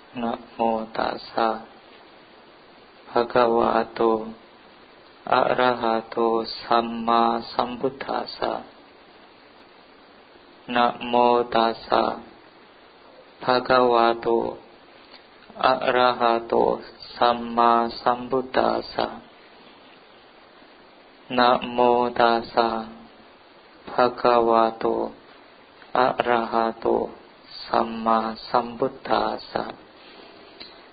Namo tassa bhagavato arahato samma sambuddhassa. Namo tassa bhagavato arahato samma sambuddhassa. Namo tassa bhagavato arahato samma sambuddhassa.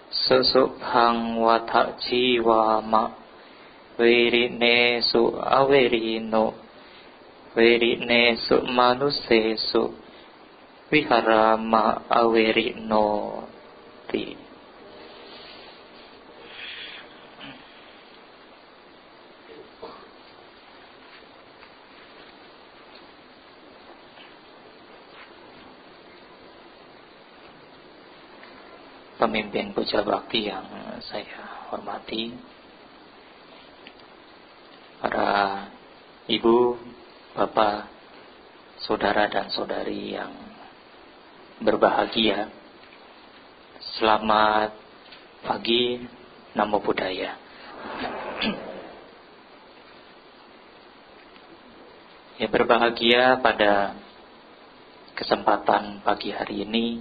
Susubhang vata jiwama verinesu averino verinesu manusesu viharama averino ti. Pemimpin puja bakti yang saya hormati, para ibu, bapak, saudara dan saudari yang berbahagia, selamat pagi, Namo Buddhaya. Ya, berbahagia pada kesempatan pagi hari ini,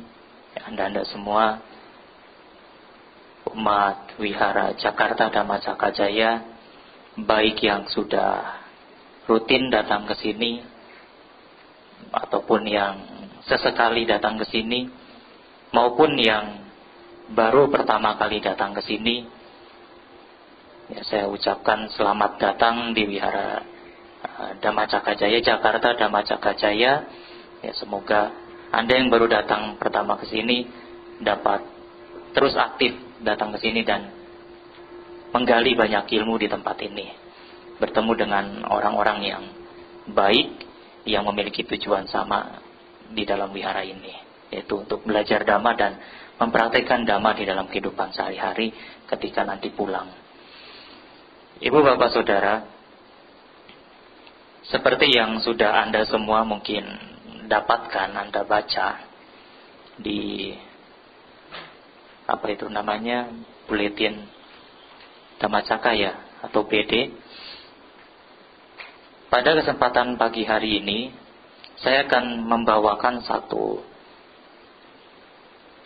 ya, Anda semua, umat Wihara Jakarta Dhamma Cakra Jaya, baik yang sudah rutin datang ke sini ataupun yang sesekali datang ke sini, maupun yang baru pertama kali datang ke sini, ya, saya ucapkan selamat datang di Wihara Dhamma Cakra Jaya Jakarta Dhamma Cakra Jaya. Ya, semoga Anda yang baru datang pertama ke sini dapat terus aktif datang ke sini dan menggali banyak ilmu di tempat ini, bertemu dengan orang-orang yang baik yang memiliki tujuan sama di dalam wihara ini, yaitu untuk belajar dhamma dan mempraktikkan dhamma di dalam kehidupan sehari-hari ketika nanti pulang. Ibu, bapak, saudara, seperti yang sudah Anda semua mungkin dapatkan, Anda baca di buletin Dhamma Cakaya atau BD. Pada kesempatan pagi hari ini, saya akan membawakan satu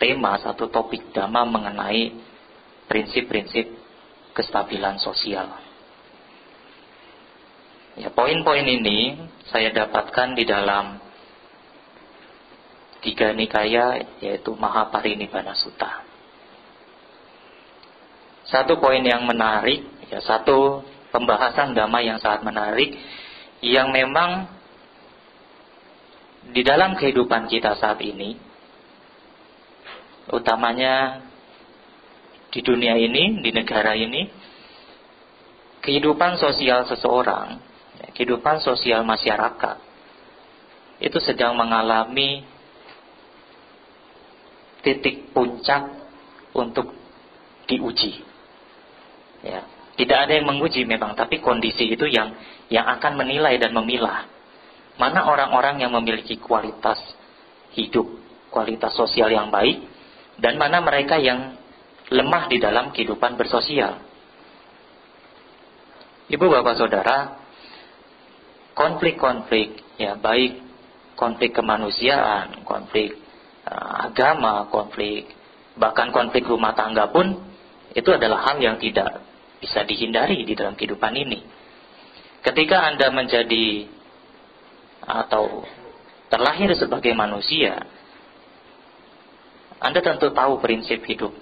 tema, satu topik dhamma mengenai prinsip-prinsip kestabilan sosial. Ya, poin-poin ini saya dapatkan di dalam 3 nikaya, yaitu Mahaparinibbana Sutta. Satu poin yang menarik, ya, satu pembahasan dhamma yang sangat menarik, yang memang di dalam kehidupan kita saat ini, utamanya di dunia ini, di negara ini, kehidupan sosial seseorang, ya, kehidupan sosial masyarakat, itu sedang mengalami titik puncak untuk diuji. Ya, tidak ada yang menguji memang, tapi kondisi itu yang akan menilai dan memilah mana orang-orang yang memiliki kualitas hidup, kualitas sosial yang baik, dan mana mereka yang lemah di dalam kehidupan bersosial. Ibu, bapak, saudara, konflik-konflik, ya, baik konflik kemanusiaan, konflik agama, konflik, bahkan konflik rumah tangga pun, itu adalah hal yang tidak bisa dihindari di dalam kehidupan ini. Ketika Anda menjadi atau terlahir sebagai manusia, Anda tentu tahu prinsip hidup,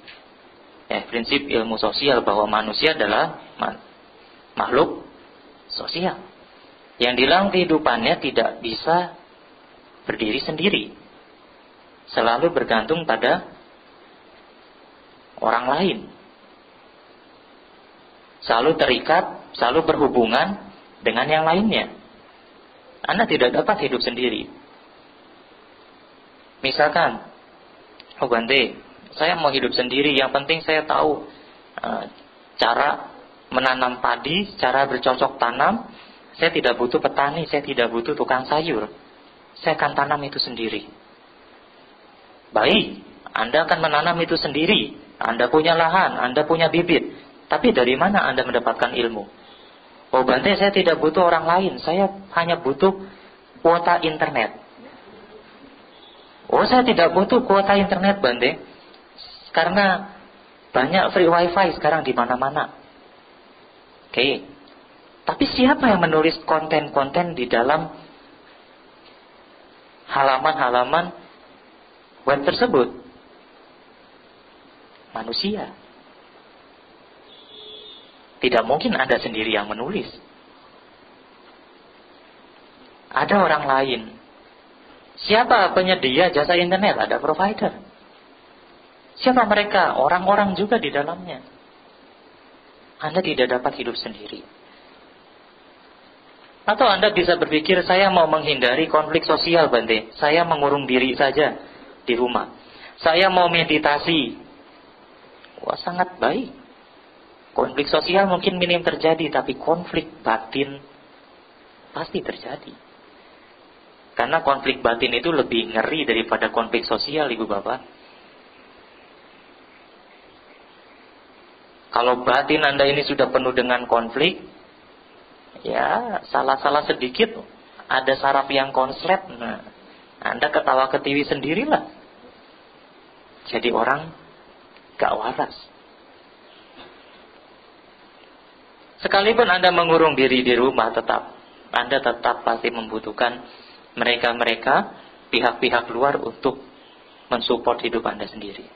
ya, prinsip ilmu sosial, bahwa manusia adalah makhluk sosial yang di dalam kehidupannya tidak bisa berdiri sendiri, selalu bergantung pada orang lain, selalu terikat, selalu berhubungan dengan yang lainnya. Anda tidak dapat hidup sendiri. Misalkan, oh Bante, saya mau hidup sendiri, yang penting saya tahu cara menanam padi, cara bercocok tanam. Saya tidak butuh petani, saya tidak butuh tukang sayur. Saya akan tanam itu sendiri. Baik, Anda akan menanam itu sendiri. Anda punya lahan, Anda punya bibit. Tapi dari mana Anda mendapatkan ilmu? Oh Bante, saya tidak butuh orang lain. Saya hanya butuh kuota internet. Oh, saya tidak butuh kuota internet, Bante. Karena banyak free wifi sekarang di mana-mana. Oke. Tapi siapa yang menulis konten-konten di dalam halaman-halaman web tersebut? Manusia. Tidak mungkin Anda sendiri yang menulis. Ada orang lain. Siapa penyedia jasa internet? Ada provider. Siapa mereka? Orang-orang juga di dalamnya. Anda tidak dapat hidup sendiri. Atau Anda bisa berpikir, saya mau menghindari konflik sosial, Bante. Saya mengurung diri saja di rumah. Saya mau meditasi. Wah, sangat baik. Konflik sosial mungkin minim terjadi, tapi konflik batin pasti terjadi. Karena konflik batin itu lebih ngeri daripada konflik sosial, Ibu Bapak. Kalau batin Anda ini sudah penuh dengan konflik, ya salah-salah sedikit ada saraf yang konslet, nah, Anda ketawa ketiwi sendirilah. Jadi orang gak waras. Sekalipun Anda mengurung diri di rumah, Anda tetap pasti membutuhkan mereka-mereka, pihak-pihak luar untuk mensupport hidup Anda sendiri.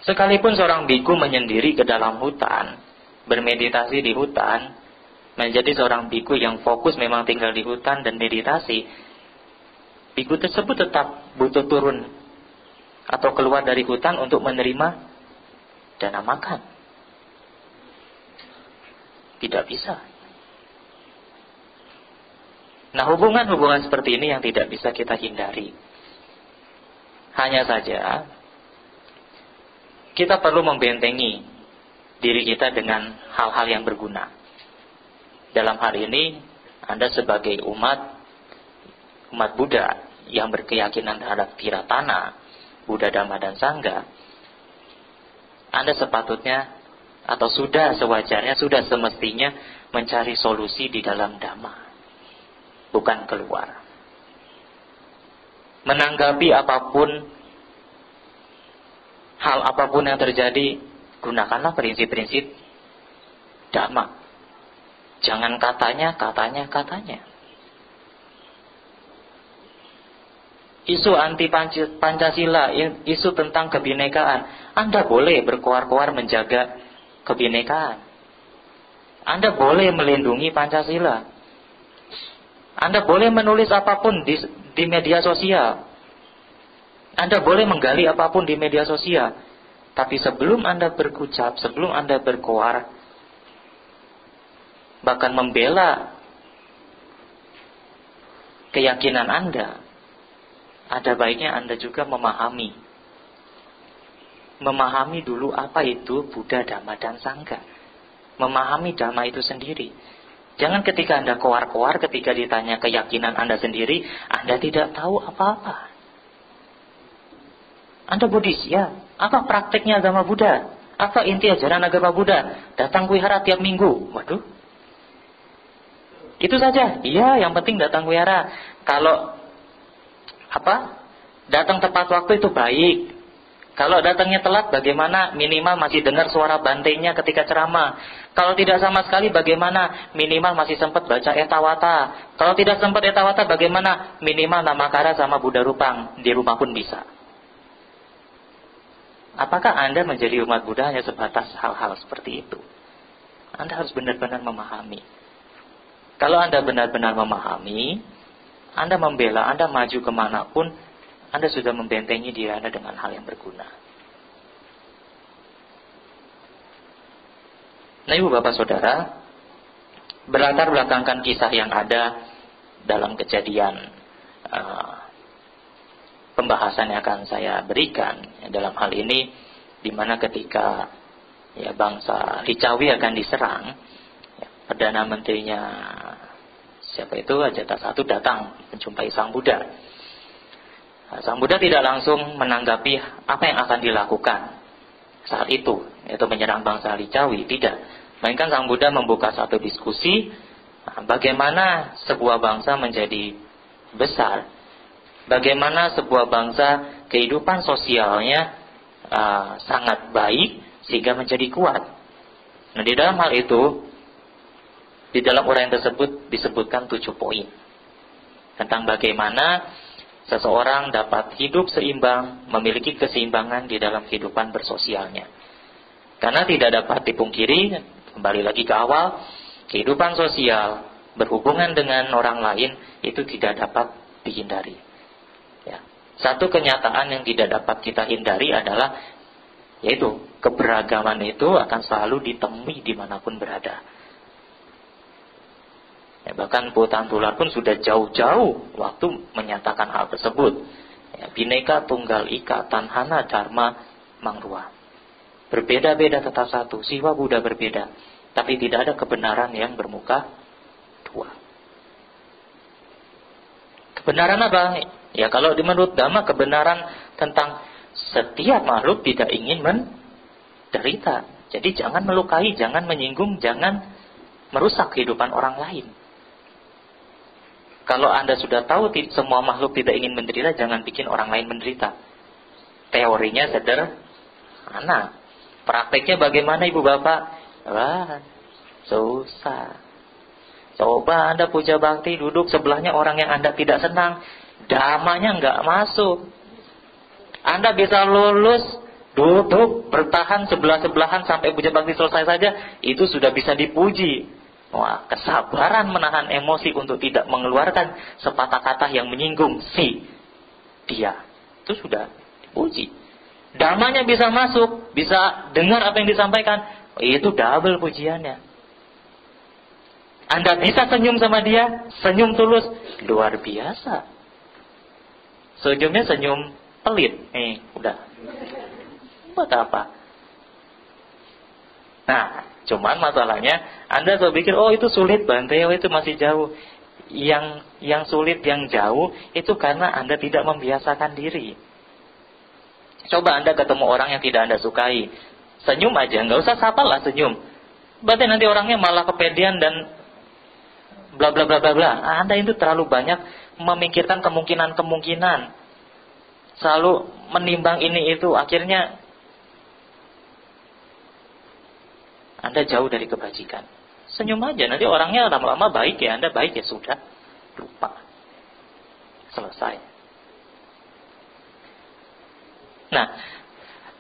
Sekalipun seorang biku menyendiri ke dalam hutan, bermeditasi di hutan, menjadi seorang biku yang fokus memang tinggal di hutan dan meditasi, biku tersebut tetap butuh turun atau keluar dari hutan untuk menerima dana makan. Tidak bisa. Nah, hubungan-hubungan seperti ini yang tidak bisa kita hindari. Hanya saja kita perlu membentengi diri kita dengan hal-hal yang berguna. Dalam hal ini, Anda sebagai umat Buddha yang berkeyakinan terhadap Tiratana, Buddha, Dhamma, dan Sangha, Anda sepatutnya atau sudah sewajarnya, sudah semestinya mencari solusi di dalam Dhamma, bukan keluar. Menanggapi apapun, hal apapun yang terjadi, gunakanlah prinsip-prinsip Dhamma. Jangan katanya. Isu anti Pancasila, isu tentang kebinekaan, Anda boleh berkoar-koar menjaga kebinekaan. Anda boleh melindungi Pancasila. Anda boleh menulis apapun di media sosial. Anda boleh menggali apapun di media sosial. Tapi sebelum Anda berucap, sebelum Anda berkoar, bahkan membela keyakinan Anda, ada baiknya Anda juga memahami dulu apa itu Buddha, Dhamma, dan Sangha. Memahami Dhamma itu sendiri. Jangan ketika Anda koar-koar, ketika ditanya keyakinan Anda sendiri, Anda tidak tahu apa-apa. Anda Buddhis, ya. Apa prakteknya agama Buddha? Apa inti ajaran agama Buddha? Datang wihara tiap minggu. Waduh. Itu saja. Iya, yang penting datang wihara. Kalau datang tepat waktu itu baik. Kalau datangnya telat bagaimana? Minimal masih dengar suara bantainya ketika ceramah. Kalau tidak sama sekali bagaimana? Minimal masih sempat baca etawata. Kalau tidak sempat etawata bagaimana? Minimal namakara sama Buddha Rupang di rumah pun bisa. Apakah Anda menjadi umat Buddha hanya sebatas hal-hal seperti itu? Anda harus benar-benar memahami. Kalau Anda benar-benar memahami, Anda membela, Anda maju kemanapun, Anda sudah membentengi diri Anda dengan hal yang berguna. Nah, Ibu Bapak Saudara, berlatar belakangkan kisah yang ada dalam kejadian pembahasan yang akan saya berikan dalam hal ini, di mana ketika bangsa Ricawi akan diserang, Perdana Menterinya siapa itu, Ajatasattu datang menjumpai Sang Buddha. Nah, Sang Buddha tidak langsung menanggapi apa yang akan dilakukan saat itu, yaitu menyerang bangsa Licawi, tidak. Melainkan Sang Buddha membuka satu diskusi, bagaimana sebuah bangsa menjadi besar, bagaimana sebuah bangsa kehidupan sosialnya sangat baik sehingga menjadi kuat. Nah, di dalam hal itu, di dalam uraian tersebut disebutkan 7 poin tentang bagaimana seseorang dapat hidup seimbang, memiliki keseimbangan di dalam kehidupan bersosialnya. Karena tidak dapat dipungkiri, kembali lagi ke awal, kehidupan sosial, berhubungan dengan orang lain, itu tidak dapat dihindari. Ya. Satu kenyataan yang tidak dapat kita hindari adalah, yaitu keberagaman itu akan selalu ditemui dimanapun berada. Ya, bahkan Butan Tular pun sudah jauh-jauh waktu menyatakan hal tersebut. Ya, Bhinneka Tunggal Ika Tanhana Dharma Mangrua. Berbeda-beda tetap satu. Siwa Buddha berbeda, tapi tidak ada kebenaran yang bermuka dua. Kebenaran apa? Ya, kalau menurut Dhamma, kebenaran tentang setiap makhluk tidak ingin menderita. Jadi jangan melukai, jangan menyinggung, jangan merusak kehidupan orang lain. Kalau Anda sudah tahu semua makhluk tidak ingin menderita, jangan bikin orang lain menderita. Teorinya sederhana. Prakteknya bagaimana, Ibu Bapak? Wah, susah. Coba Anda puja bakti, duduk sebelahnya orang yang Anda tidak senang, damanya nggak masuk. Anda bisa lulus, duduk, bertahan sebelah-sebelahan sampai puja bakti selesai saja, itu sudah bisa dipuji. Wah, kesabaran menahan emosi untuk tidak mengeluarkan sepatah kata yang menyinggung si dia, itu sudah dipuji. Damanya bisa masuk, bisa dengar apa yang disampaikan, itu double pujiannya. Anda bisa senyum sama dia, senyum tulus, luar biasa. Senyumnya senyum pelit, udah. Buat apa? Nah, cuman masalahnya, Anda so pikir, oh itu sulit Bante, oh itu masih jauh. Yang sulit, yang jauh, itu karena Anda tidak membiasakan diri. Coba Anda ketemu orang yang tidak Anda sukai, senyum aja, nggak usah sapalah senyum. Berarti nanti orangnya malah kepedean dan bla bla bla bla bla. Anda itu terlalu banyak memikirkan kemungkinan-kemungkinan, selalu menimbang ini itu, akhirnya Anda jauh dari kebajikan. Senyum aja, nanti orangnya lama-lama baik ya, Anda baik ya sudah, lupa, selesai. Nah,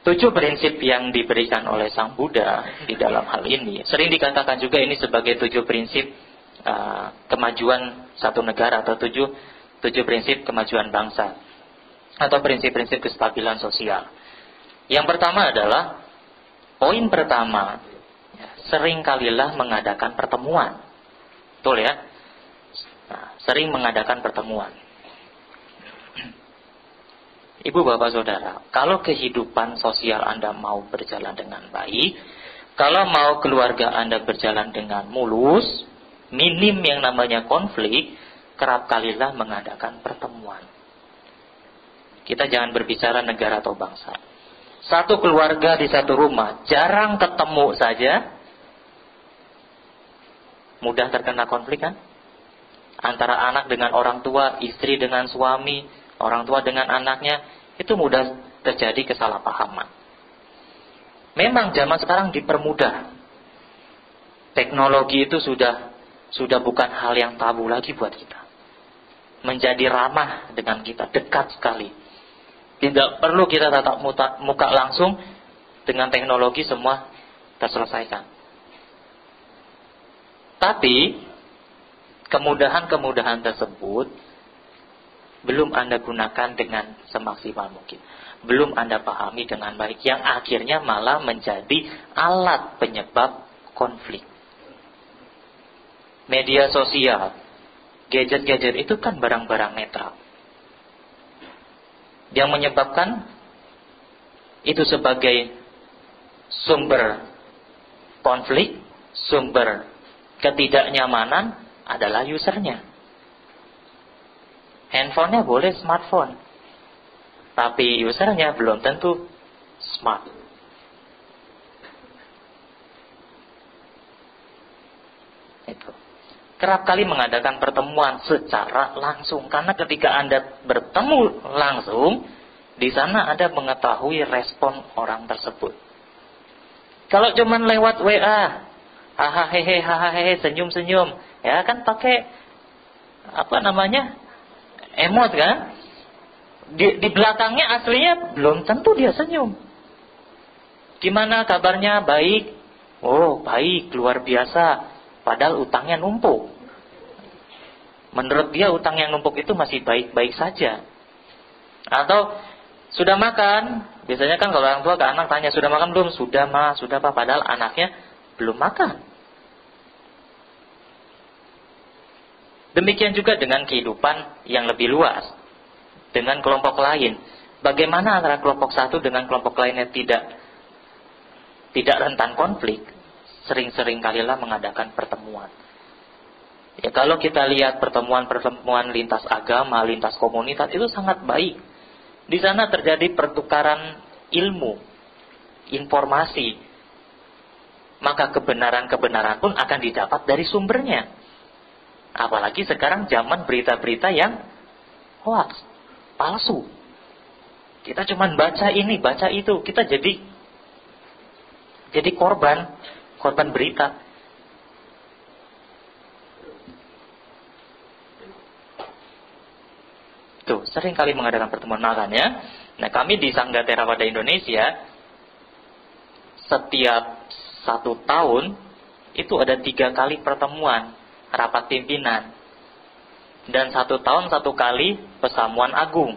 7 prinsip yang diberikan oleh Sang Buddha di dalam hal ini, sering dikatakan juga ini sebagai 7 prinsip kemajuan satu negara, atau 7 prinsip kemajuan bangsa, atau prinsip-prinsip kestabilan sosial. Yang pertama adalah, poin pertama, seringkalilah mengadakan pertemuan. Betul ya? Nah, sering mengadakan pertemuan. Ibu, bapak, saudara, kalau kehidupan sosial Anda mau berjalan dengan baik, kalau mau keluarga Anda berjalan dengan mulus, minim yang namanya konflik, kerap kalilah mengadakan pertemuan. Kita jangan berbicara negara atau bangsa. Satu keluarga di satu rumah, jarang ketemu saja, mudah terkena konflik kan? Antara anak dengan orang tua, istri dengan suami, orang tua dengan anaknya, itu mudah terjadi kesalahpahaman. Memang zaman sekarang dipermudah. Teknologi itu sudah bukan hal yang tabu lagi buat kita. Menjadi ramah dengan kita, dekat sekali. Tidak perlu kita tatap muka langsung, dengan teknologi semua terselesaikan. Tapi kemudahan-kemudahan tersebut belum Anda gunakan dengan semaksimal mungkin, belum Anda pahami dengan baik, yang akhirnya malah menjadi alat penyebab konflik. Media sosial, gadget-gadget itu kan barang-barang netral. Yang menyebabkan itu sebagai sumber konflik, sumber ketidaknyamanan adalah usernya. Handphonenya boleh smartphone, tapi usernya belum tentu smart. Itu. Kerap kali mengadakan pertemuan secara langsung, karena ketika Anda bertemu langsung, di sana Anda mengetahui respon orang tersebut. Kalau cuman lewat WA, hahaha senyum-senyum, ya kan pakai emot kan? Di belakangnya aslinya belum tentu dia senyum. Gimana kabarnya? Baik. Oh, baik, luar biasa. Padahal utangnya numpuk. Menurut dia utang yang numpuk itu masih baik-baik saja. Atau sudah makan? Biasanya kan kalau orang tua ke anak tanya, sudah makan belum? Sudah ma, sudah pak. Padahal anaknya belum makan. Demikian juga dengan kehidupan yang lebih luas. Dengan kelompok lain. Bagaimana antara kelompok satu dengan kelompok lainnya tidak rentan konflik? Sering-sering kalilah mengadakan pertemuan. Ya, kalau kita lihat pertemuan lintas agama, lintas komunitas, itu sangat baik. Di sana terjadi pertukaran ilmu, informasi. Maka kebenaran-kebenaran pun akan didapat dari sumbernya. Apalagi sekarang zaman berita-berita yang hoax, palsu. Kita cuma baca ini, baca itu. Kita jadi korban berita. Tuh, sering kali mengadakan pertemuan makanya. Nah, kami di Sangga Theravada Indonesia, setiap 1 tahun, itu ada 3 kali pertemuan, rapat pimpinan. Dan 1 tahun 1 kali pesamuan agung.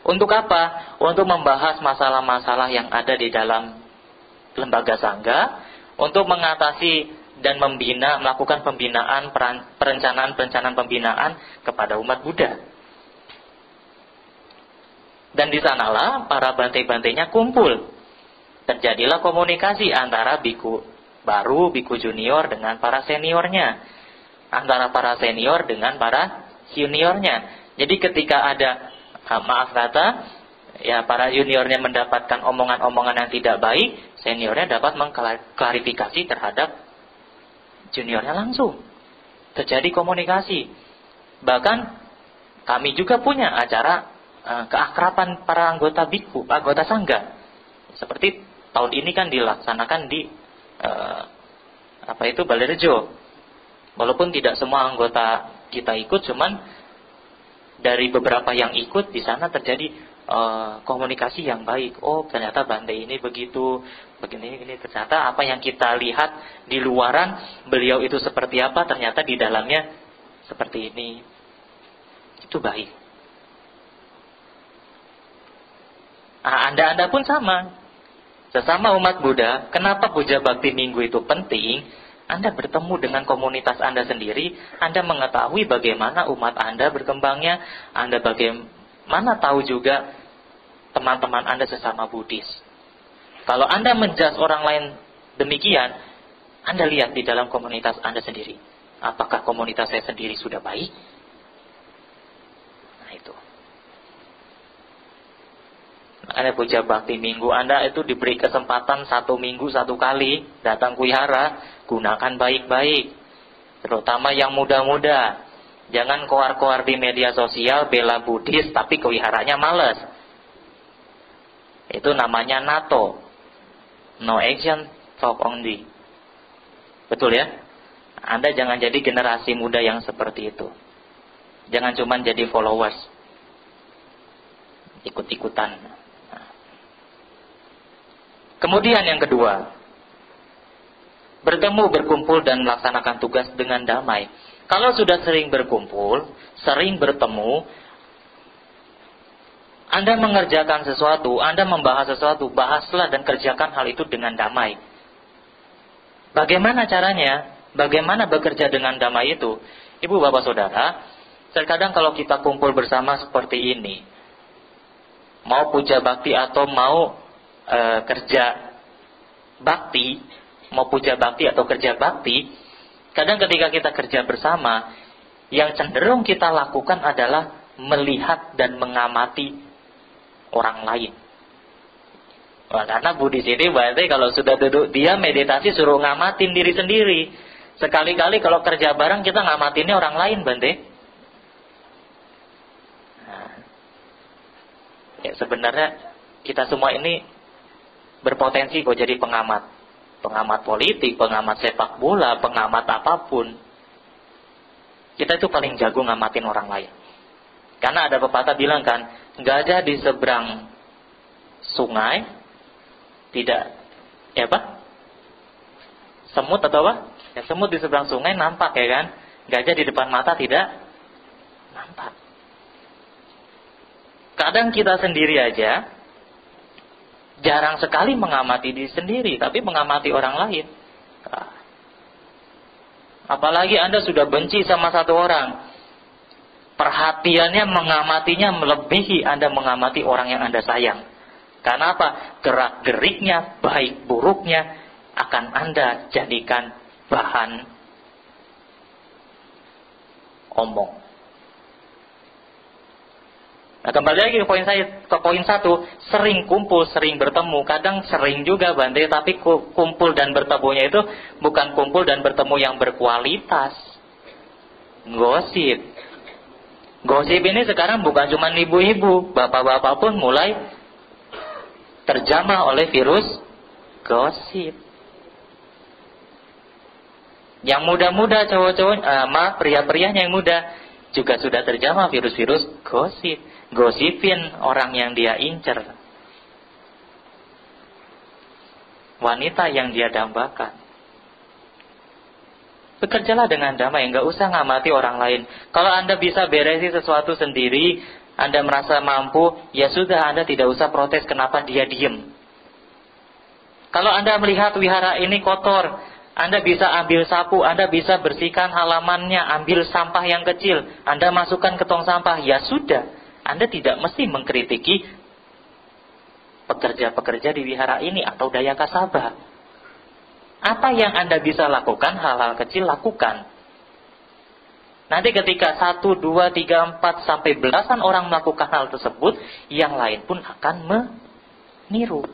Untuk apa? Untuk membahas masalah-masalah yang ada di dalam lembaga Sangga, untuk mengatasi dan melakukan pembinaan, perencanaan pembinaan kepada umat Buddha. Dan di sanalah para bantai-bantainya kumpul. Terjadilah komunikasi antara biku baru, biku junior dengan para seniornya. Antara para senior dengan para juniornya. Jadi ketika ada, para juniornya mendapatkan omongan-omongan yang tidak baik, seniornya dapat mengklarifikasi terhadap juniornya langsung. Terjadi komunikasi. Bahkan kami juga punya acara keakraban para anggota biku, anggota sangga. Seperti tahun ini kan dilaksanakan di Balairejo. Walaupun tidak semua anggota kita ikut, cuman dari beberapa yang ikut di sana terjadi komunikasi yang baik. Oh, ternyata Bantai ini begitu, begini. Ternyata apa yang kita lihat di luaran beliau itu seperti apa, ternyata di dalamnya seperti ini. Itu baik. Anda pun sama. Sesama umat Buddha, kenapa Puja Bakti Minggu itu penting? Anda bertemu dengan komunitas Anda sendiri, Anda mengetahui bagaimana umat Anda berkembangnya, Anda bagaimana tahu juga teman-teman Anda sesama Buddhis. Kalau Anda menjudge orang lain demikian, Anda lihat di dalam komunitas Anda sendiri. Apakah komunitas saya sendiri sudah baik? Nah itu. Anda Puja Bakti Minggu, Anda itu diberi kesempatan 1 minggu 1 kali datang wihara, gunakan baik-baik. Terutama yang muda-muda. Jangan koar-koar di media sosial bela Buddhis tapi ke wiharanya males. Itu namanya NATO. No action, talk only. Betul ya? Anda jangan jadi generasi muda yang seperti itu. Jangan cuma jadi followers. Ikut-ikutan. Kemudian yang kedua, bertemu, berkumpul, dan melaksanakan tugas dengan damai. Kalau sudah sering berkumpul, sering bertemu, Anda mengerjakan sesuatu, Anda membahas sesuatu, bahaslah dan kerjakan hal itu dengan damai. Bagaimana caranya? Bagaimana bekerja dengan damai itu? Ibu, bapak, saudara, terkadang kalau kita kumpul bersama seperti ini, mau puja bakti atau mau kerja bakti, mau puja bakti atau kerja bakti, kadang ketika kita kerja bersama, yang cenderung kita lakukan adalah melihat dan mengamati orang lain. Wah, karena Buddhis ini berarti kalau sudah duduk dia meditasi suruh ngamatin diri sendiri. Sekali-kali kalau kerja bareng kita ngamatinnya orang lain, Bante. Nah, ya sebenarnya kita semua ini berpotensi kok jadi pengamat. Pengamat politik, pengamat sepak bola, pengamat apapun. Kita itu paling jago ngamatin orang lain. Karena ada pepatah bilang kan, gajah di seberang sungai tidak, ya apa? Semut atau apa? Ya, semut di seberang sungai nampak ya kan? Gajah di depan mata tidak nampak. Kadang kita sendiri aja jarang sekali mengamati diri sendiri, tapi mengamati orang lain. Nah, apalagi Anda sudah benci sama satu orang, perhatiannya mengamatinya melebihi Anda mengamati orang yang Anda sayang. Karena apa? Gerak-geriknya, baik buruknya akan Anda jadikan bahan omong. Nah, kembali lagi ke poin satu, sering kumpul, sering bertemu. Kadang sering juga Bante, tapi kumpul dan bertemunya itu bukan kumpul dan bertemu yang berkualitas. Gosip. Gosip ini sekarang bukan cuma ibu-ibu, bapak-bapak pun mulai terjamah oleh virus gosip. Yang muda-muda, cowok-cowok, pria-prianya yang muda juga sudah terjamah virus-virus gosip. Gosipin orang yang dia incer, wanita yang dia dambakan. Bekerjalah dengan damai, nggak usah ngamati orang lain. Kalau Anda bisa beresi sesuatu sendiri, Anda merasa mampu, ya sudah, Anda tidak usah protes kenapa dia diem. Kalau Anda melihat wihara ini kotor, Anda bisa ambil sapu, Anda bisa bersihkan halamannya, ambil sampah yang kecil, Anda masukkan ke tong sampah, ya sudah. Anda tidak mesti mengkritiki pekerja-pekerja di wihara ini atau daya kasabah. Apa yang Anda bisa lakukan, hal-hal kecil lakukan. Nanti ketika 1, 2, 3, 4 sampai belasan orang melakukan hal tersebut, yang lain pun akan meniru.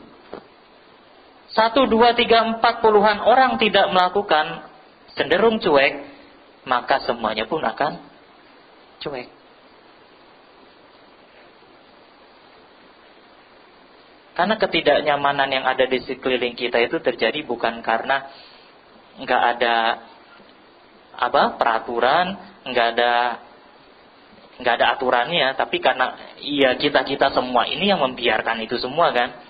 1, 2, 3, 4 puluhan orang tidak melakukan, cenderung cuek, maka semuanya pun akan cuek. Karena ketidaknyamanan yang ada di sekeliling kita itu terjadi bukan karena nggak ada peraturan, nggak ada aturannya, tapi karena ya kita semua ini yang membiarkan itu semua kan.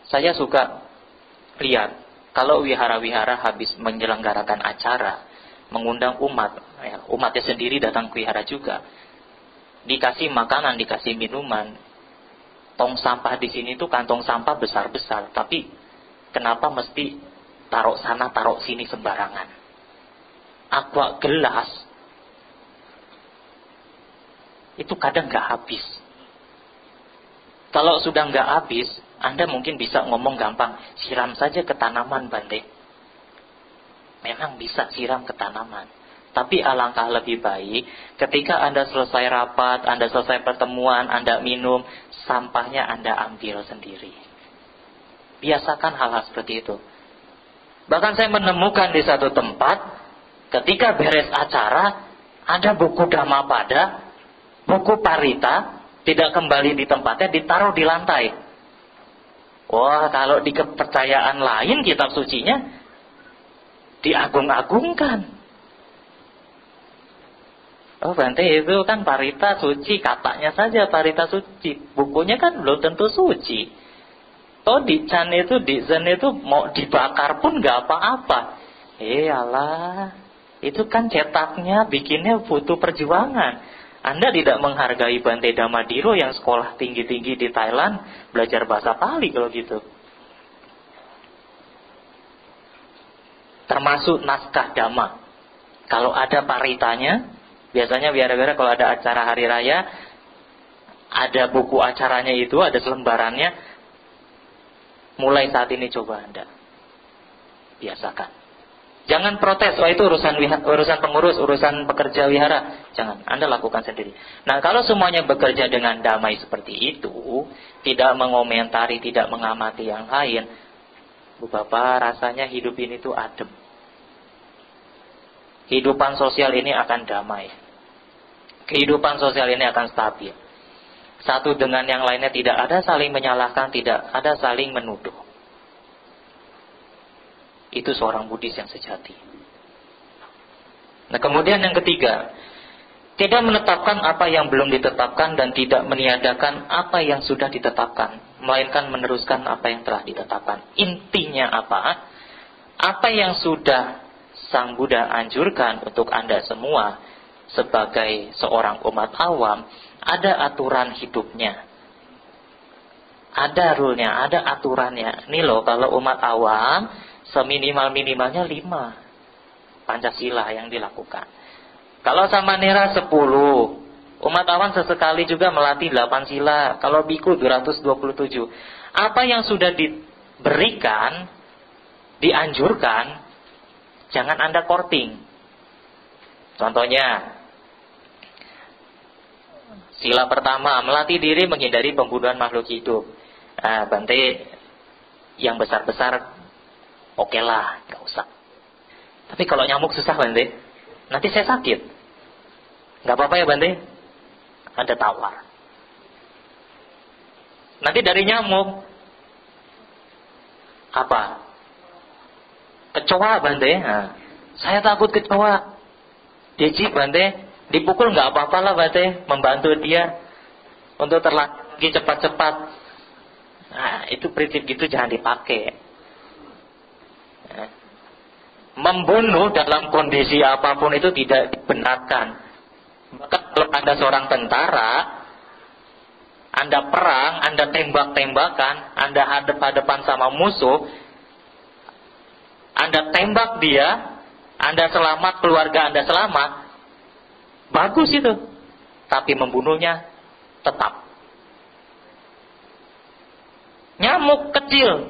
Saya suka lihat kalau wihara-wihara habis menyelenggarakan acara, mengundang umatnya sendiri datang ke wihara juga. Dikasih makanan, dikasih minuman. Tong sampah di sini tuh kantong sampah besar-besar, tapi kenapa mesti taruh sana, taruh sini sembarangan? Aqua gelas itu kadang nggak habis. Kalau sudah nggak habis, Anda mungkin bisa ngomong gampang, siram saja ke tanaman, Bante. Memang bisa siram ke tanaman. Tapi alangkah lebih baik ketika Anda selesai rapat, Anda selesai pertemuan, Anda minum, sampahnya Anda ambil sendiri. Biasakan hal-hal seperti itu. Bahkan saya menemukan di satu tempat, ketika beres acara, ada buku Dhammapada, buku Parita, tidak kembali di tempatnya, ditaruh di lantai. Wah, kalau di kepercayaan lain, kitab sucinya diagung-agungkan. Oh, Bante, itu kan Parita suci, katanya saja Parita suci. Bukunya kan belum tentu suci. Toh di Chan itu, di Zen itu mau dibakar pun gak apa-apa. Alah, itu kan cetaknya, bikinnya butuh perjuangan. Anda tidak menghargai Bante Dhammadiro yang sekolah tinggi-tinggi di Thailand, belajar bahasa Pali kalau gitu. Termasuk naskah Dhamma. Kalau ada paritanya, biasanya biara-biara kalau ada acara hari raya, ada buku acaranya itu, ada selembarannya. Mulai saat ini coba Anda biasakan. Jangan protes, itu urusan pengurus, urusan pekerja wihara. Jangan, Anda lakukan sendiri. Nah, kalau semuanya bekerja dengan damai seperti itu, tidak mengomentari, tidak mengamati yang lain, Bu Bapak, rasanya hidup ini tuh adem. Kehidupan sosial ini akan damai. Kehidupan sosial ini akan stabil. Satu dengan yang lainnya tidak ada saling menyalahkan, tidak ada saling menuduh. Itu seorang Buddhis yang sejati. Nah, kemudian yang ketiga, tidak menetapkan apa yang belum ditetapkan dan tidak meniadakan apa yang sudah ditetapkan, melainkan meneruskan apa yang telah ditetapkan. Intinya apa? Apa yang sudah Sang Buddha anjurkan untuk Anda semua sebagai seorang umat awam, ada aturan hidupnya. Ada rule-nya, ada aturannya. Ini loh, kalau umat awam, seminimal-minimalnya 5 Pancasila yang dilakukan. Kalau sama Nera 10, umat awam sesekali juga melatih 8 sila. Kalau biku 227. Apa yang sudah diberikan, dianjurkan, jangan Anda korting. Contohnya, sila pertama, melatih diri menghindari pembunuhan makhluk hidup. Bante, yang besar-besar oke lah, gak usah. Tapi kalau nyamuk susah Bante, nanti saya sakit. Gak apa-apa ya Bante, ada tawar. Nanti dari nyamuk, apa? Kecoa Bante. Nah, saya takut kecoa. Dijik Bante, dipukul gak apa-apa lah Bante, membantu dia untuk terlaki cepat-cepat. Nah, itu prinsip gitu jangan dipakai. Membunuh dalam kondisi apapun itu tidak dibenarkan. Bahkan kalau Anda seorang tentara, Anda perang, Anda tembak-tembakan, Anda hadap-hadapan sama musuh, Anda tembak dia, Anda selamat, keluarga Anda selamat, bagus itu. Tapi membunuhnya tetap. Nyamuk kecil,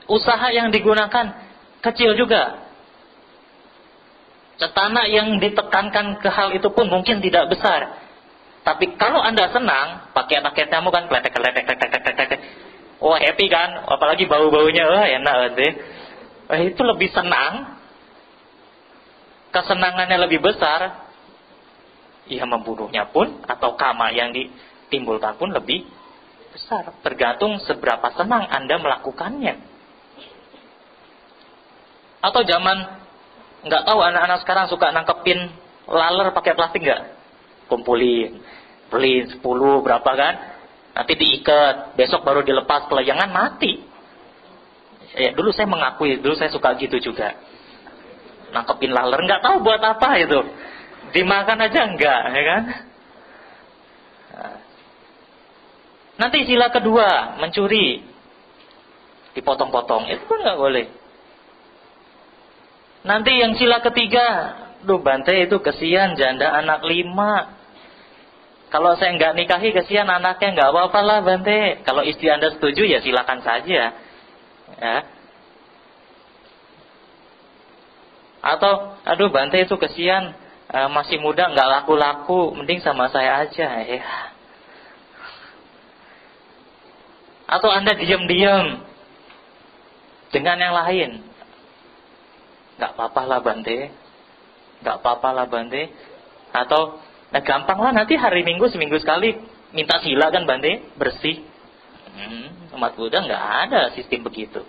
usaha yang digunakan kecil juga. Cetana yang ditekankan ke hal itu pun mungkin tidak besar. Tapi kalau Anda senang, pakai paket nyamuk kan kletek. Oh happy kan, apalagi bau-baunya, enak deh. Itu lebih senang. Kesenangannya lebih besar. Ya membunuhnya pun atau kama yang ditimbulkan pun lebih besar. Tergantung seberapa senang Anda melakukannya. Atau zaman nggak tahu anak-anak sekarang suka nangkepin laler pakai plastik nggak? Kumpulin, beli 10 berapa kan? Nanti diikat, besok baru dilepas, kelayangan mati. Ya dulu saya mengakui, dulu saya suka gitu juga. Nangkepin laler, nggak tahu buat apa itu. Dimakan aja enggak, ya kan? Nanti sila kedua, mencuri, dipotong-potong, itu pun nggak boleh. Nanti yang sila ketiga, Bante itu kesian janda anak 5. Kalau saya nggak nikahi kesian anaknya, nggak apa-apa lah Bante. Kalau istri Anda setuju ya silakan saja. Ya. Atau, Bante itu kesian masih muda nggak laku-laku, mending sama saya aja. Ya. Atau Anda diam-diam dengan yang lain. Gak apa-apa lah Bante. Gak apa-apa lah Bante. Atau, gampang lah nanti hari Minggu seminggu sekali minta sila kan Bante, bersih. Umat Buddha gak ada sistem begitu.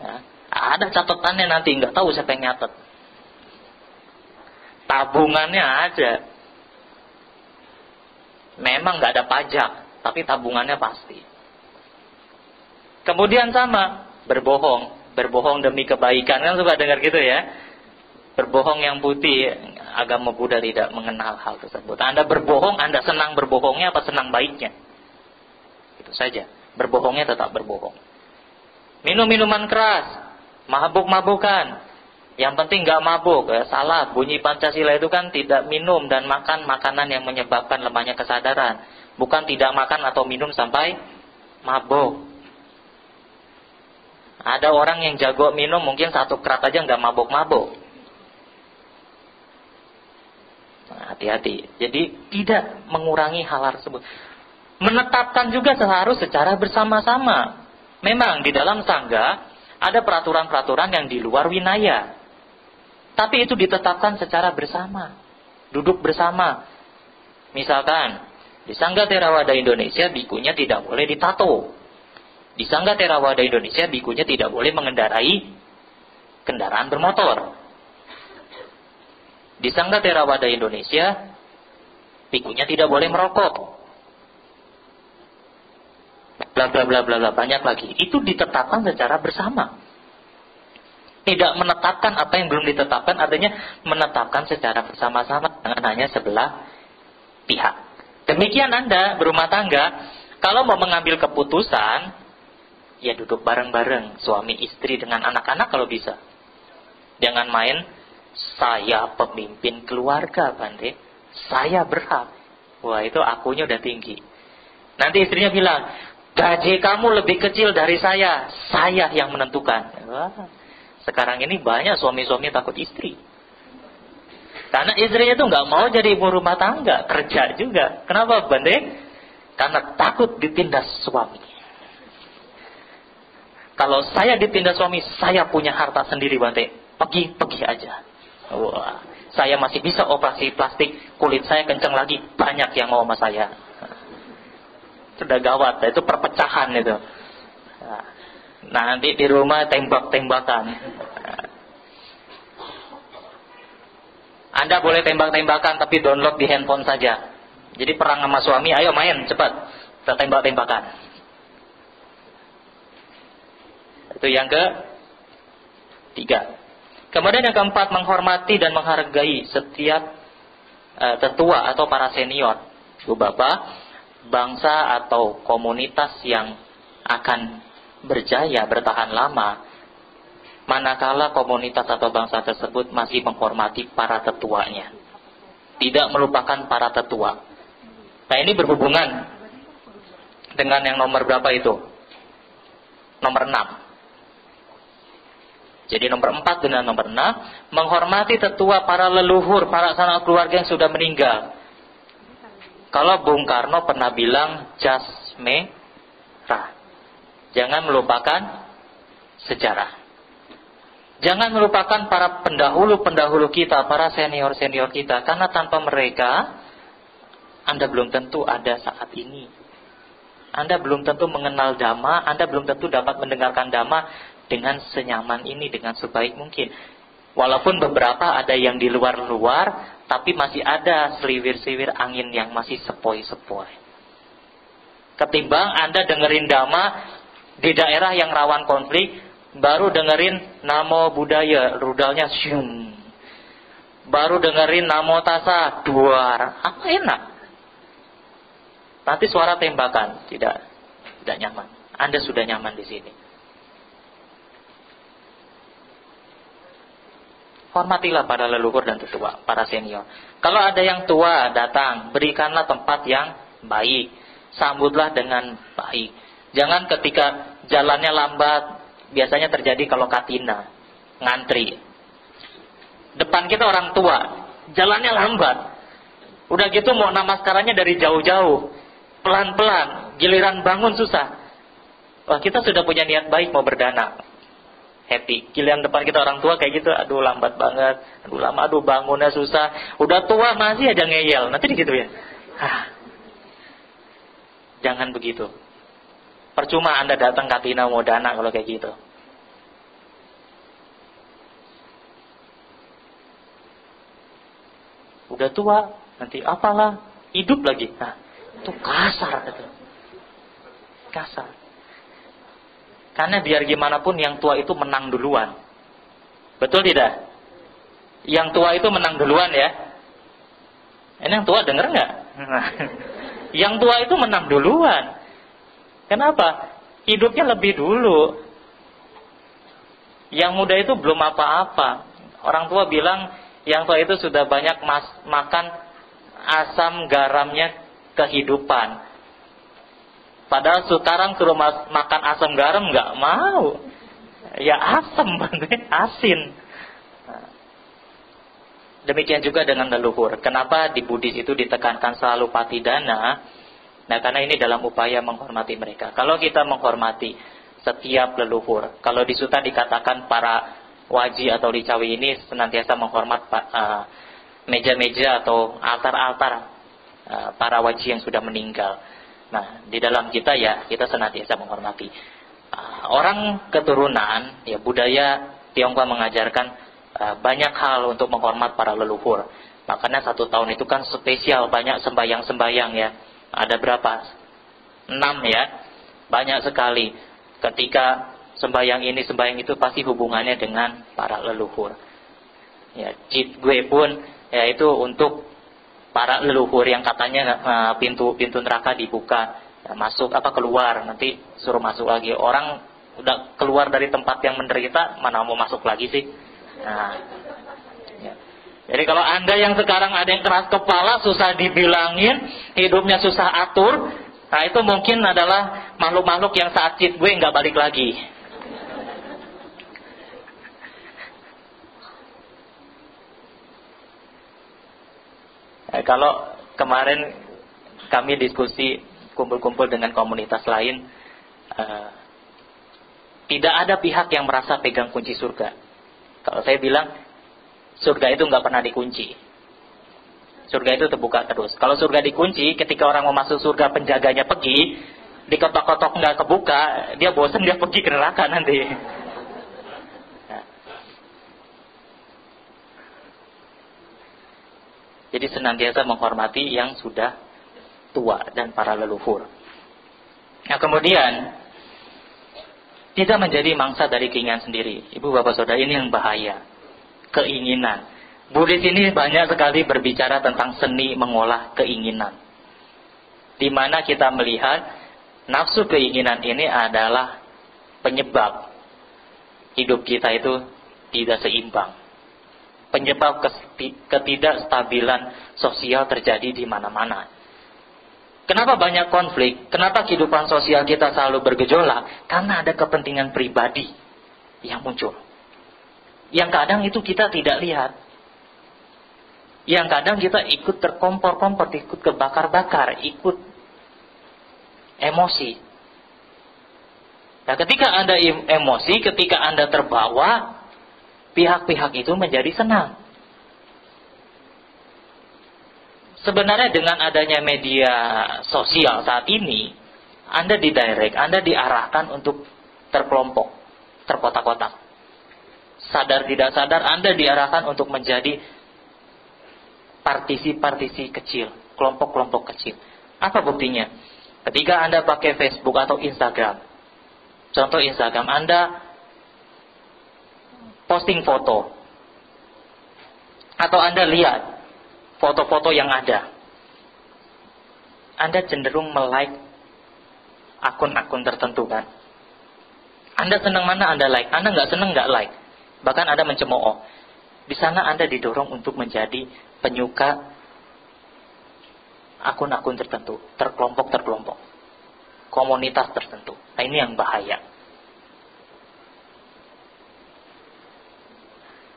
Ya. Ada catatannya nanti, gak tahu siapa yang nyatet. Tabungannya ada. Memang gak ada pajak, tapi tabungannya pasti. Kemudian sama, berbohong. Berbohong demi kebaikan, kan suka dengar gitu ya. Berbohong yang putih, agama Buddha tidak mengenal hal tersebut. Anda berbohong, Anda senang berbohongnya apa senang baiknya? Itu saja. Berbohongnya tetap berbohong. Minum minuman keras, mabuk-mabukan. Yang penting nggak mabuk. Salah, bunyi Pancasila itu kan tidak minum dan makan makanan yang menyebabkan lemahnya kesadaran. Bukan tidak makan atau minum sampai mabuk. Ada orang yang jago minum mungkin 1 kerat aja nggak mabok-mabok. Nah, hati-hati. Jadi tidak mengurangi hal tersebut. Menetapkan juga harus secara bersama-sama. Memang di dalam sangga ada peraturan-peraturan yang di luar winaya. Tapi itu ditetapkan secara bersama. Duduk bersama. Misalkan di Sangga Theravada Indonesia bikunya tidak boleh ditato. Di Sangga Theravada Indonesia bikunya tidak boleh mengendarai kendaraan bermotor. Di Sangga Theravada Indonesia bikunya tidak boleh merokok. Bla bla bla bla bla, banyak lagi. Itu ditetapkan secara bersama. Tidak menetapkan apa yang belum ditetapkan, artinya menetapkan secara bersama-sama, jangan hanya sebelah pihak. Demikian Anda berumah tangga, kalau mau mengambil keputusan, ya duduk bareng-bareng, suami istri dengan anak-anak kalau bisa. Jangan main, saya pemimpin keluarga, Bande. Saya berhak. Wah, itu akunya udah tinggi. Nanti istrinya bilang, gaji kamu lebih kecil dari saya yang menentukan. Wah, sekarang ini banyak suami-suami takut istri. Karena istrinya itu nggak mau jadi ibu rumah tangga, kerja juga. Kenapa, Bande? Karena takut ditindas suami. Kalau saya ditindas suami, saya punya harta sendiri, Bante. Pergi aja. Wah, saya masih bisa operasi plastik, kulit saya kencang lagi, banyak yang mau sama saya. Sudah gawat, itu perpecahan itu. Nah, nanti di rumah tembak-tembakan. Anda boleh tembak-tembakan, tapi download di handphone saja. Jadi perang sama suami, ayo main, cepat. Kita tembak-tembakan. Itu yang ketiga. Kemudian yang keempat, menghormati dan menghargai setiap tetua atau para senior. Ibu bapak, bangsa atau komunitas yang akan berjaya, bertahan lama, manakala komunitas atau bangsa tersebut masih menghormati para tetuanya. Tidak melupakan para tetua. Nah, ini berhubungan dengan yang nomor berapa itu? Nomor 6. Jadi nomor 4 dengan nomor 6, menghormati tetua para leluhur, para sanak keluarga yang sudah meninggal. Kalau Bung Karno pernah bilang jas merah, jangan melupakan sejarah. Jangan melupakan para pendahulu-pendahulu kita, para senior-senior kita. Karena tanpa mereka, Anda belum tentu ada saat ini. Anda belum tentu mengenal Dhamma, Anda belum tentu dapat mendengarkan Dhamma dengan senyaman ini, dengan sebaik mungkin. Walaupun beberapa ada yang di luar-luar, tapi masih ada seliwir-seliwir angin yang masih sepoi-sepoi. Ketimbang Anda dengerin Dhamma di daerah yang rawan konflik, baru dengerin Namo Buddhaya, rudalnya syum. Baru dengerin Namo Tassa, duar. Apa enak? Nanti suara tembakan, tidak nyaman. Anda sudah nyaman di sini. Hormatilah para leluhur dan tetua, para senior. Kalau ada yang tua datang, berikanlah tempat yang baik. Sambutlah dengan baik. Jangan ketika jalannya lambat, biasanya terjadi kalau katina, ngantri. Depan kita orang tua, jalannya lambat. Udah gitu mau namaskaranya dari jauh-jauh, pelan-pelan, giliran bangun susah. Wah, kita sudah punya niat baik mau berdana. Happy. Giliran depan kita orang tua kayak gitu, aduh lambat banget, aduh lama, aduh bangunnya susah. Udah tua masih aja ngeyel. Nanti gitu ya. Jangan begitu. Percuma Anda datang katina mau dana kalau kayak gitu. Udah tua, nanti apalah, hidup lagi. Nah, itu kasar itu. Kasar. Karena biar gimana pun yang tua itu menang duluan. Betul tidak? Yang tua itu menang duluan ya. Ini yang tua denger nggak? Yang tua itu menang duluan. Kenapa? Hidupnya lebih dulu. Yang muda itu belum apa-apa. Orang tua bilang yang tua itu sudah banyak makan asam garamnya kehidupan. Padahal sekarang suruh makan asam garam nggak mau. Ya asam banget, asin. Demikian juga dengan leluhur. Kenapa di Buddhis itu ditekankan selalu patidana? Nah, karena ini dalam upaya menghormati mereka. Kalau kita menghormati setiap leluhur, kalau di Sutta dikatakan para waji atau licawi ini senantiasa menghormat meja-meja atau altar-altar para waji yang sudah meninggal. Nah, di dalam kita ya, kita senantiasa menghormati. Orang keturunan, ya budaya Tionghoa mengajarkan banyak hal untuk menghormat para leluhur. Makanya 1 tahun itu kan spesial, banyak sembayang-sembayang ya. Ada berapa? 6 ya. Banyak sekali. Ketika sembayang ini, sembayang itu pasti hubungannya dengan para leluhur. Ya, Cit gue pun ya itu untuk para leluhur yang katanya pintu neraka dibuka, ya, masuk apa keluar, nanti suruh masuk lagi. Orang udah keluar dari tempat yang menderita, mana mau masuk lagi sih? Nah, ya. Jadi kalau Anda yang sekarang ada yang keras kepala, susah dibilangin, hidupnya susah atur, nah itu mungkin adalah makhluk-makhluk yang saat cit gue nggak balik lagi. Kalau kemarin kami diskusi kumpul-kumpul dengan komunitas lain, tidak ada pihak yang merasa pegang kunci surga. Kalau saya bilang, surga itu nggak pernah dikunci. Surga itu terbuka terus. Kalau surga dikunci, ketika orang mau masuk surga penjaganya pergi, diketok-ketok nggak kebuka, dia bosan, dia pergi ke neraka nanti. Nah. Jadi senantiasa menghormati yang sudah tua dan para leluhur. Nah kemudian, tidak menjadi mangsa dari keinginan sendiri. Ibu bapak saudara, ini yang bahaya. Keinginan. Buddhis ini banyak sekali berbicara tentang seni mengolah keinginan. Di mana kita melihat nafsu keinginan ini adalah penyebab hidup kita itu tidak seimbang. Penyebab ketidakstabilan sosial terjadi di mana-mana. Kenapa banyak konflik? Kenapa kehidupan sosial kita selalu bergejolak? Karena ada kepentingan pribadi yang muncul. Yang kadang itu kita tidak lihat. Yang kadang kita ikut terkompor-kompor, ikut kebakar-bakar, ikut emosi. Nah, ketika Anda emosi, ketika Anda terbawa, pihak-pihak itu menjadi senang. Sebenarnya dengan adanya media sosial saat ini, Anda didirect, Anda diarahkan untuk terkelompok, terkotak-kotak. Sadar tidak sadar, Anda diarahkan untuk menjadi partisi-partisi kecil, kelompok-kelompok kecil. Apa buktinya? Ketika Anda pakai Facebook atau Instagram, contoh Instagram, Anda posting foto, atau Anda lihat foto-foto yang ada, Anda cenderung melike akun-akun tertentu kan. Anda senang mana Anda like, Anda nggak senang nggak like. Bahkan Anda mencemooh. Di sana Anda didorong untuk menjadi penyuka akun-akun tertentu, terkelompok-terkelompok, komunitas tertentu. Nah ini yang bahaya.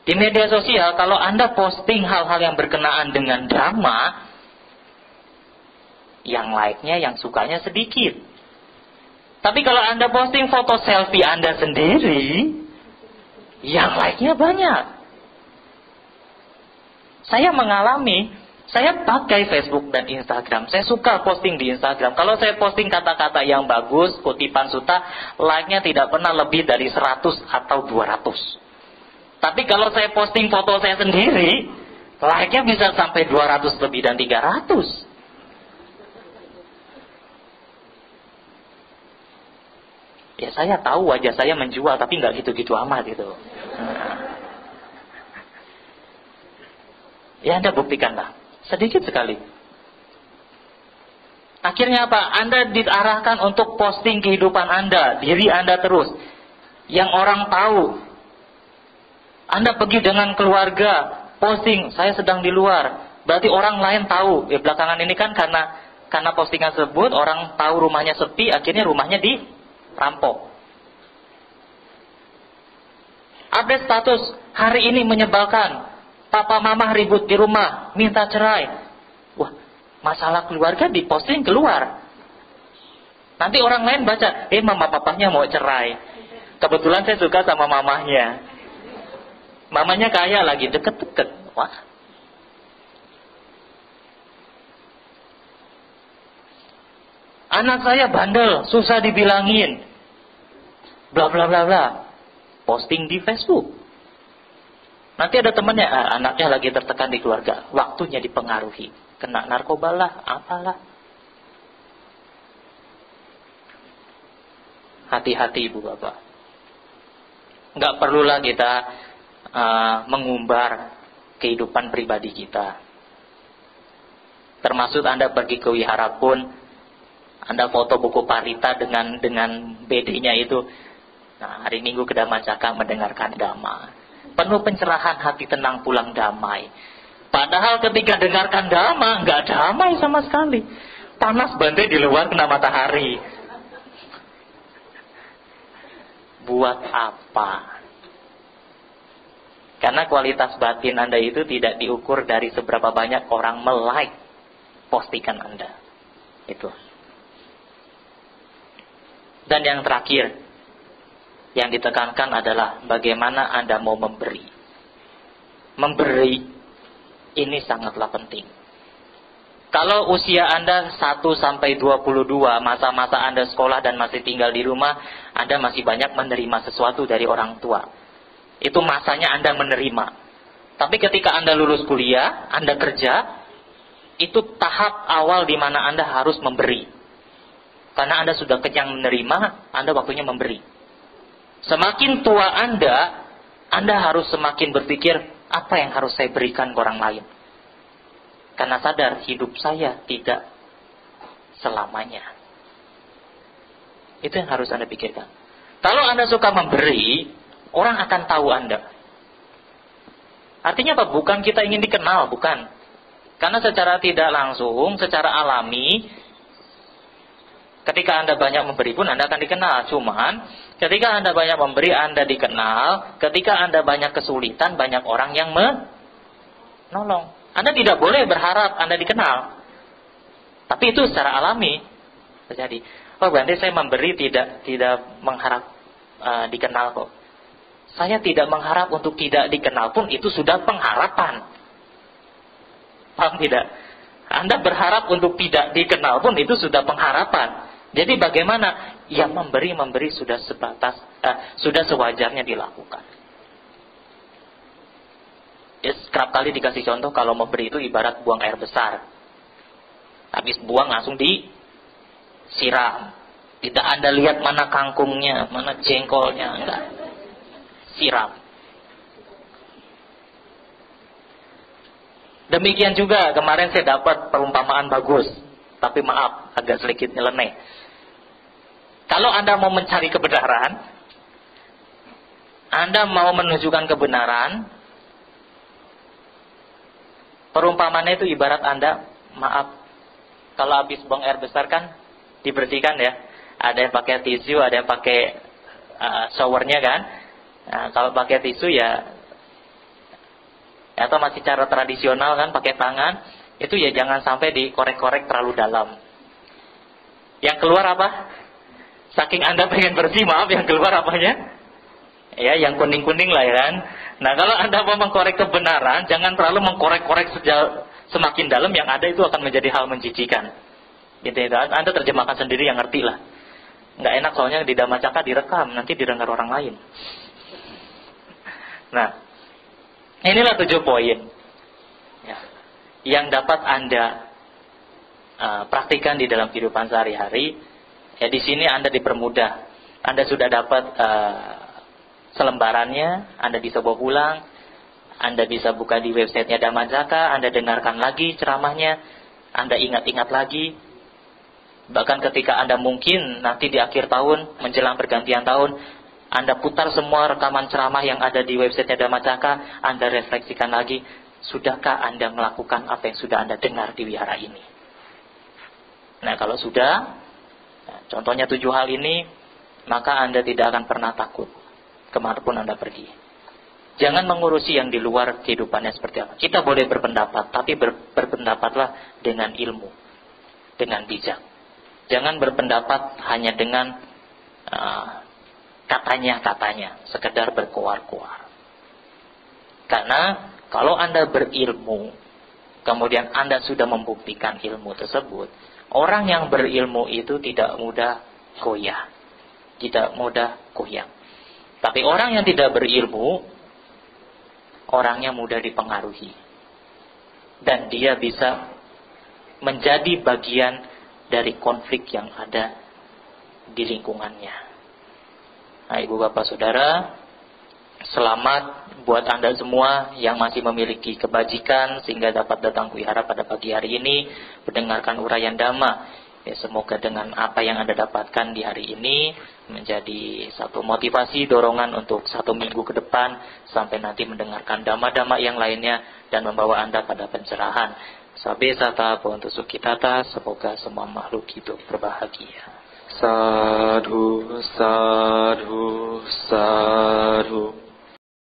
Di media sosial, kalau Anda posting hal-hal yang berkenaan dengan drama, yang like-nya, yang sukanya sedikit. Tapi kalau Anda posting foto selfie Anda sendiri, yang like-nya banyak. Saya mengalami, saya pakai Facebook dan Instagram. Saya suka posting di Instagram. Kalau saya posting kata-kata yang bagus, kutipan Sutta, like-nya tidak pernah lebih dari 100 atau 200. Tapi kalau saya posting foto saya sendiri, like-nya bisa sampai 200 lebih dan 300. Ya saya tahu wajah saya menjual, tapi nggak gitu-gitu amat gitu. Ya Anda buktikanlah. Sedikit sekali. Akhirnya apa? Anda diarahkan untuk posting kehidupan Anda, diri Anda terus. Yang orang tahu. Anda pergi dengan keluarga, posting, saya sedang di luar. Berarti orang lain tahu. Belakangan ini kan karena postingan tersebut, orang tahu rumahnya sepi, akhirnya rumahnya dirampok. Update status, hari ini menyebalkan. Papa mama ribut di rumah, minta cerai. Wah, masalah keluarga diposting keluar. Nanti orang lain baca, mama papanya mau cerai. Kebetulan saya suka sama mamahnya. Mamanya kaya lagi, deket-deket. Wah. Anak saya bandel, susah dibilangin. Bla bla bla bla. Posting di Facebook. Nanti ada temannya, anaknya lagi tertekan di keluarga, waktunya dipengaruhi, kena narkoba lah, apalah. Hati-hati ibu bapak. Nggak perlulah kita mengumbar kehidupan pribadi kita. Termasuk Anda pergi ke wihara pun, Anda foto buku parita dengan BD-nya itu. Nah, hari Minggu ke Dhamacaka mendengarkan dhamma. Penuh pencerahan, hati tenang, pulang damai. Padahal ketika dengarkan dhamma, nggak damai sama sekali. Panas bantai di luar kena matahari. Buat apa? Karena kualitas batin Anda itu tidak diukur dari seberapa banyak orang melike postingan Anda. Itu. Dan yang terakhir, yang ditekankan adalah bagaimana Anda mau memberi. Memberi ini sangatlah penting. Kalau usia Anda 1 sampai 22, masa-masa Anda sekolah dan masih tinggal di rumah, Anda masih banyak menerima sesuatu dari orang tua. Itu masanya Anda menerima. Tapi ketika Anda lulus kuliah, Anda kerja, itu tahap awal di mana Anda harus memberi. Karena Anda sudah kenyang menerima, Anda waktunya memberi. Semakin tua Anda harus semakin berpikir, apa yang harus saya berikan ke orang lain. Karena sadar, hidup saya tidak selamanya. Itu yang harus Anda pikirkan. Kalau Anda suka memberi, orang akan tahu Anda. Artinya apa? Bukan kita ingin dikenal, bukan. Karena secara tidak langsung, secara alami, ketika Anda banyak memberi pun Anda akan dikenal. Cuman, ketika Anda banyak memberi, Anda dikenal. Ketika Anda banyak kesulitan, banyak orang yang menolong. Anda tidak boleh berharap Anda dikenal. Tapi itu secara alami terjadi. Oh, berarti saya memberi tidak mengharap dikenal kok. Saya tidak mengharap untuk tidak dikenal pun itu sudah pengharapan. Paham tidak? Anda berharap untuk tidak dikenal pun itu sudah pengharapan. Jadi bagaimana? Ya memberi sudah sebatas, sudah sewajarnya dilakukan. Ya, kerap kali dikasih contoh kalau memberi itu ibarat buang air besar. Habis buang langsung disiram. Tidak Anda lihat mana kangkungnya, mana jengkolnya, enggak. Siram. Demikian juga kemarin saya dapat perumpamaan bagus. Tapi maaf, agak sedikit nyeleneh. Kalau Anda mau mencari kebenaran, Anda mau menunjukkan kebenaran, perumpamannya itu ibarat Anda, maaf, kalau habis buang air besar kan dibersihkan ya. Ada yang pakai tisu, ada yang pakai showernya kan. Nah, kalau pakai tisu ya, atau masih cara tradisional kan, pakai tangan, itu ya jangan sampai dikorek-korek terlalu dalam. Yang keluar apa? Saking Anda pengen bersih, maaf, yang keluar apanya? Ya, yang kuning-kuning lah ya kan. Nah, kalau Anda mau mengkorek kebenaran, jangan terlalu mengkorek-korek semakin dalam, yang ada itu akan menjadi hal menjijikan. Gitu ya, Anda terjemahkan sendiri yang ngerti lah. Nggak enak soalnya di Dhamacaka direkam, nanti didengar orang lain. Nah, inilah 7 poin ya, yang dapat Anda praktikan di dalam kehidupan sehari-hari. Ya, di sini Anda dipermudah. Anda sudah dapat selembarannya, Anda bisa bawa pulang, Anda bisa buka di websitenya Dhamacaka, Anda dengarkan lagi ceramahnya, Anda ingat-ingat lagi. Bahkan ketika Anda mungkin nanti di akhir tahun, menjelang pergantian tahun, Anda putar semua rekaman ceramah yang ada di websitenya Dhamacaka, Anda refleksikan lagi, sudahkah Anda melakukan apa yang sudah Anda dengar di wihara ini? Nah, kalau sudah, contohnya 7 hal ini, maka Anda tidak akan pernah takut kemanapun Anda pergi. Jangan mengurusi yang di luar kehidupannya seperti apa. Kita boleh berpendapat, tapi berpendapatlah dengan ilmu, dengan bijak. Jangan berpendapat hanya dengan katanya-katanya, sekedar berkoar-koar. Karena kalau Anda berilmu, kemudian Anda sudah membuktikan ilmu tersebut, orang yang berilmu itu tidak mudah goyah, tidak mudah goyang. Tapi orang yang tidak berilmu, orangnya mudah dipengaruhi. Dan dia bisa menjadi bagian dari konflik yang ada di lingkungannya. Nah, Ibu Bapak Saudara, selamat buat Anda semua yang masih memiliki kebajikan sehingga dapat datang ke wihara pada pagi hari ini mendengarkan uraian Dhamma. Ya, semoga dengan apa yang Anda dapatkan di hari ini menjadi satu motivasi, dorongan untuk 1 minggu ke depan sampai nanti mendengarkan Dhamma-Dhamma yang lainnya dan membawa Anda pada pencerahan. Sabe sata bontu sukitata, semoga semua makhluk hidup berbahagia. Sadhu, sadhu, sadhu.